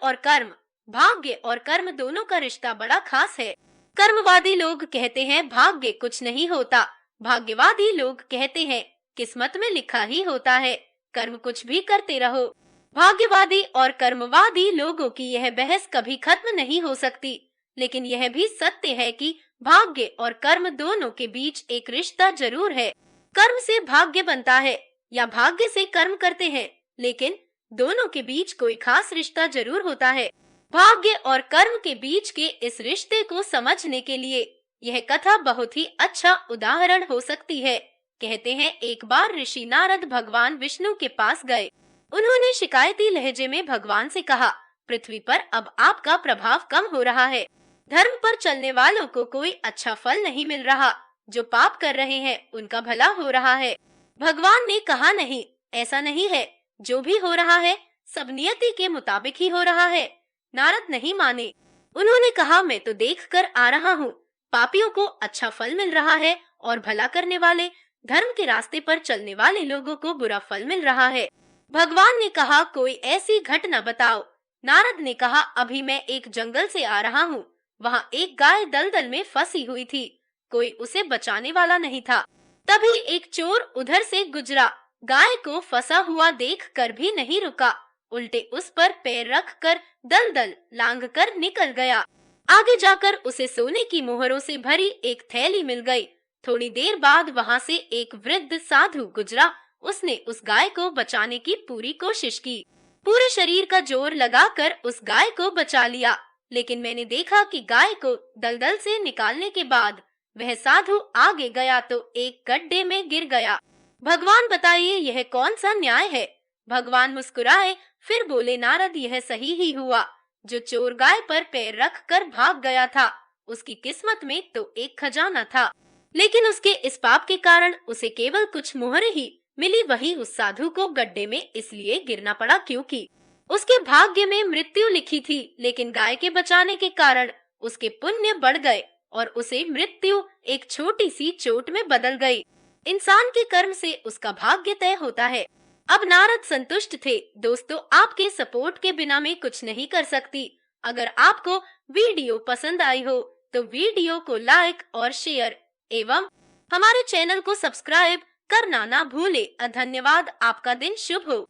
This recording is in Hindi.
और कर्म, भाग्य और कर्म दोनों का रिश्ता बड़ा खास है। कर्मवादी लोग कहते हैं भाग्य कुछ नहीं होता, भाग्यवादी लोग कहते हैं किस्मत में लिखा ही होता है, कर्म कुछ भी करते रहो। भाग्यवादी और कर्मवादी लोगों की यह बहस कभी खत्म नहीं हो सकती, लेकिन यह भी सत्य है कि भाग्य और कर्म दोनों के बीच एक रिश्ता जरूर है। कर्म से भाग्य बनता है या भाग्य से कर्म करते हैं, लेकिन दोनों के बीच कोई खास रिश्ता जरूर होता है। भाग्य और कर्म के बीच के इस रिश्ते को समझने के लिए यह कथा बहुत ही अच्छा उदाहरण हो सकती है। कहते हैं एक बार ऋषि नारद भगवान विष्णु के पास गए। उन्होंने शिकायती लहजे में भगवान से कहा, पृथ्वी पर अब आपका प्रभाव कम हो रहा है, धर्म पर चलने वालों को कोई अच्छा फल नहीं मिल रहा, जो पाप कर रहे हैं उनका भला हो रहा है। भगवान ने कहा, नहीं, ऐसा नहीं है, जो भी हो रहा है सब नियति के मुताबिक ही हो रहा है। नारद नहीं माने। उन्होंने कहा, मैं तो देख कर आ रहा हूँ, पापियों को अच्छा फल मिल रहा है और भला करने वाले, धर्म के रास्ते पर चलने वाले लोगों को बुरा फल मिल रहा है। भगवान ने कहा, कोई ऐसी घटना बताओ। नारद ने कहा, अभी मैं एक जंगल से आ रहा हूँ, वहाँ एक गाय दलदल में फंसी हुई थी, कोई उसे बचाने वाला नहीं था। तभी एक चोर उधर से गुजरा, गाय को फंसा हुआ देखकर भी नहीं रुका, उल्टे उस पर पैर रखकर दलदल लांघकर निकल गया। आगे जाकर उसे सोने की मोहरों से भरी एक थैली मिल गई। थोड़ी देर बाद वहाँ से एक वृद्ध साधु गुजरा। उसने उस गाय को बचाने की पूरी कोशिश की, पूरे शरीर का जोर लगाकर उस गाय को बचा लिया, लेकिन मैंने देखा कि गाय को दलदल से निकालने के बाद वह साधु आगे गया तो एक गड्ढे में गिर गया। भगवान बताइए, यह कौन सा न्याय है? भगवान मुस्कुराए, फिर बोले, नारद, यह सही ही हुआ। जो चोर गाय पर पैर रखकर भाग गया था, उसकी किस्मत में तो एक खजाना था, लेकिन उसके इस पाप के कारण उसे केवल कुछ मोहरें ही मिली। वही उस साधु को गड्ढे में इसलिए गिरना पड़ा क्योंकि उसके भाग्य में मृत्यु लिखी थी, लेकिन गाय के बचाने के कारण उसके पुण्य बढ़ गए और उसे मृत्यु एक छोटी सी चोट में बदल गई। इंसान के कर्म से उसका भाग्य तय होता है। अब नारद संतुष्ट थे। दोस्तों, आपके सपोर्ट के बिना मैं कुछ नहीं कर सकती। अगर आपको वीडियो पसंद आई हो तो वीडियो को लाइक और शेयर एवं हमारे चैनल को सब्सक्राइब करना ना भूले। धन्यवाद। आपका दिन शुभ हो।